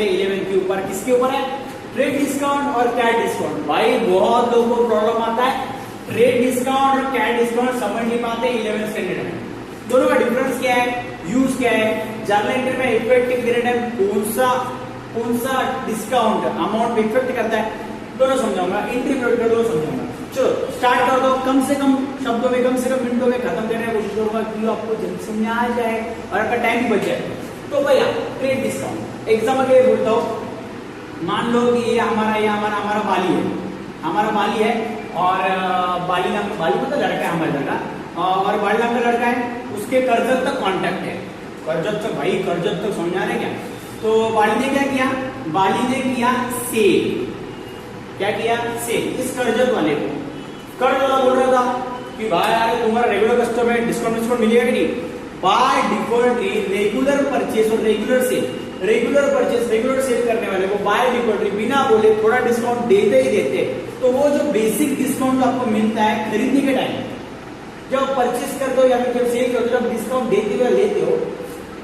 Lecture है 11 के ऊपर। किसके ऊपर है? ट्रेड डिस्काउंट और कैश डिस्काउंट। भाई बहुत लोगों को प्रॉब्लम आता है, ट्रेड डिस्काउंट और कैश डिस्काउंट समझ नहीं पाते 11th स्टैंडर्ड में। दोनों का डिफरेंस क्या है, यूज क्या है, जर्नल एंट्री में इफेक्टिव पीरियड है, कौन सा डिस्काउंट अमाउंट इफेक्ट करता है, दोनों समझाऊंगा। एंट्री पीरियड दोनों समझाऊंगा। चलो स्टार्ट कर दो। कम से कम शब्दों में, कम से कम मिनटों में खत्म करने की कोशिश करूंगा कि आपको जल्दी समझ आ जाए और आपका टाइम भी बच जाए। तो भैया ट्रेड डिस्काउंट एग्जाम्पल के लिए बोलता हूँ, मान लो कि ये हमारा बाली है, और बाली मतलब लड़का है, हमारा लड़का, और बाली नाम का लड़का है, उसके करजत तक कॉन्टैक्ट है। करजत तक समझा रहे क्या? तो बाली ने क्या किया? बाली ने किया सेल। क्या किया? सेल। इस करजत वाले को कर्ज वाला बोल रहा था कि भाई यार तुम्हारा रेगुलर कस्टमर है, डिस्काउंट मिलेगा कि नहीं? बाय डिफॉल्ट रेगुलर परचेज और रेगुलर सेल करने वाले को बाय डिफॉल्ट बिना बोले थोड़ा डिस्काउंट देते ही देते। तो वो जो बेसिक डिस्काउंट आपको मिलता है खरीदने के टाइम, जब परचेस करते हो या फिर जब सेल करते हो, जब डिस्काउंट देते हुए लेते हो,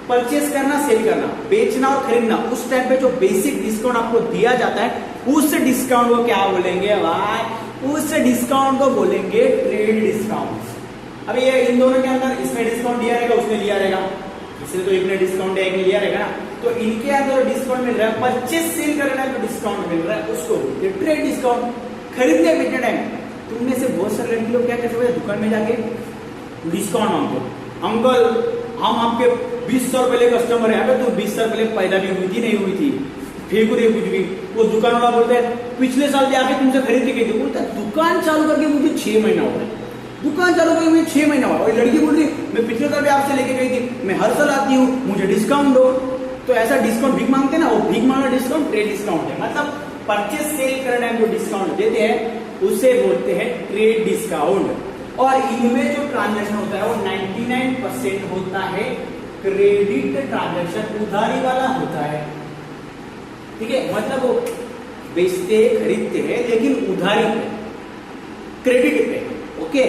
परचेस करना, सेल करना, बेचना और खरीदना, उस टाइम पे जो बेसिक डिस्काउंट आपको दिया जाता है, उस डिस्काउंट को क्या बोलेंगे भाई? उस डिस्काउंट को बोलेंगे ट्रेड डिस्काउंट। अब ये इन दोनों के अंदर इसने डिस्काउंट दिया रहेगा, उसने लिया रहेगा, इसने तो एक ने डिस्काउंट दिया, एक ने लिया रहेगा ना। तो इनके अंदर डिस्काउंट मिल रहा है, परचेस सेल करना है तो डिस्काउंट मिल रहा है, उसको ट्रेड डिस्काउंट। खरीदने बेचने टाइम तुमने से बहुत सारे लड़के लोग क्या करते हैं, दुकान में जाके डिस्काउंट मांगते, अंकल हम आपके 20 रुपए ले कस्टमर है। अबे तो 20 रुपए पैदा भी हुई थी नहीं हुई थी, फेंकू दे कुछ भी। वो दुकान वाला बोलते हैं पिछले साल जाके तुमसे खरीद के गई थी। बोलता है दुकान चालू करके मुझे 6 महीना हुआ है, दुकान चालू करके मुझे 6 महीना हुआ। और लड़की बोल रही मैं पिछले साल भी आपसे लेके गई थी, मैं हर साल आती हूँ, मुझे डिस्काउंट दो। तो ऐसा डिस्काउंट भीख मांगते ना, वो भीख मांगा डिस्काउंट ट्रेड डिस्काउंट है। मतलब परचेस सेल करने में जो डिस्काउंट देते हैं उसे बोलते हैं ट्रेड डिस्काउंट। और इनमें जो ट्रांजेक्शन होता है वो 99% होता है क्रेडिट ट्रांजैक्शन, उधारी वाला होता है। ठीक है, मतलब वो बेचते खरीदते हैं लेकिन उधारी पे, क्रेडिट पे। ओके,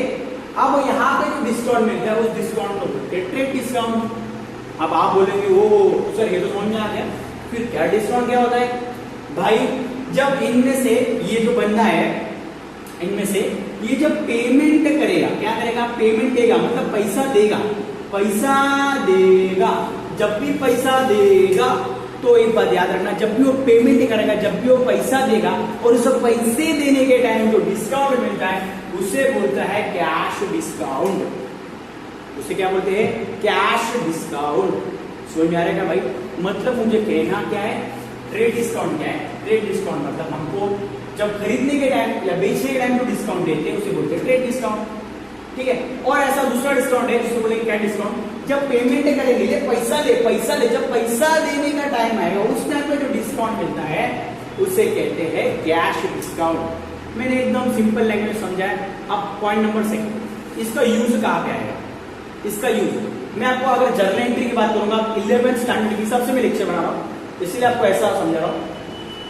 अब यहाँ पे जो डिस्काउंट मिलता है उस डिस्काउंट को बोलते हैं ट्रेड डिस्काउंट। अब आप बोलेंगे ओ सर ये तो समझ में आ गया, फिर क्या डिस्काउंट क्या होता है? भाई जब इनमें से ये जो बंदा है, इनमें से ये जब पेमेंट करेगा, क्या करेगा? पेमेंट देगा, मतलब पैसा देगा। जब भी पैसा देगा तो एक बात याद रखना, जब भी वो पेमेंट करेगा, जब भी वो पैसा देगा और उस पैसे देने के टाइम जो डिस्काउंट मिलता है उसे बोलता है कैश डिस्काउंट। उसे क्या बोलते हैं? Cash discount. समझ में आ रहा है भाई? मतलब मुझे कहना क्या है, ट्रेड डिस्काउंट क्या है? ट्रेड डिस्काउंट मतलब हमको जब खरीदने के टाइम या बेचने के टाइम जो डिस्काउंट देते हैं उसे बोलते हैं ट्रेड डिस्काउंट। ठीक है, और ऐसा दूसरा डिस्काउंट है जिसको बोलेंगे कैश डिस्काउंट। जब पेमेंट करेंगे, ले पैसा ले, जब पैसा देने का टाइम आएगा उस टाइम पे जो डिस्काउंट मिलता है उसे कहते हैं कैश डिस्काउंट। मैंने एकदम सिंपल लैंग्वेज समझाया। अब पॉइंट नंबर 2, इसका यूज कहाँ पे आएगा? इसका यूज मैं आपको अगर जर्नल एंट्री की बात करूंगा, 11th स्टैंडर्ड के हिसाब से मैं लेक्चर बना रहा हूँ, इसलिए आपको ऐसा समझा रहा हूँ।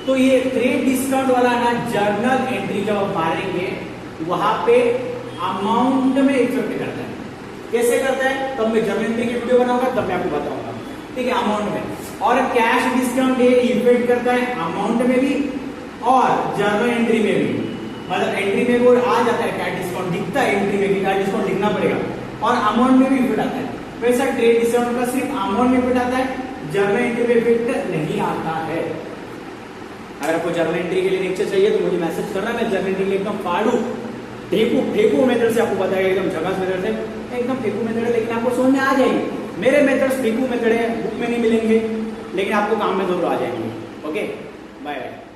तो ये ट्रेड डिस्काउंट वाला ना जर्नल एंट्री जब आप मारेंगे वहां पे अमाउंट में इफेक्ट करता है। कैसे करता है तब मैं जर्नल एंट्री की वीडियो बनाऊंगा, तब मैं आपको बताऊंगा। ठीक है, अमाउंट में। और कैश डिस्काउंट ये इफेक्ट करता है अमाउंट में भी और जर्नल एंट्री में भी। मतलब एंट्री में वो आ जाता है कैश डिस्काउंट दिखता है, एंट्री में कैश डिस्काउंट लिखना पड़ेगा, और अमाउंट में भी इफेक्ट आता है। वैसा ट्रेड डिस्काउंट का सिर्फ अमाउंट में इफेक्ट आता है, जर्नल एंट्री में इफेक्ट नहीं आता है। अगर आपको जर्नल एंट्री के लिए लेक्चर चाहिए तो मुझे मैसेज करना, मैं जर्नल एंट्री एकदम फाड़ू फेंकू मेथड से आपको बताएगा, एकदम झकास मेथड से, एकदम फेंकू मेथड है, लेकिन आपको समझ में आ जाएगी। मेरे मेथड फेंकू मेथड है, बुक में नहीं मिलेंगे, लेकिन आपको काम में जरूर आ जाएंगे। Okay, bye bye.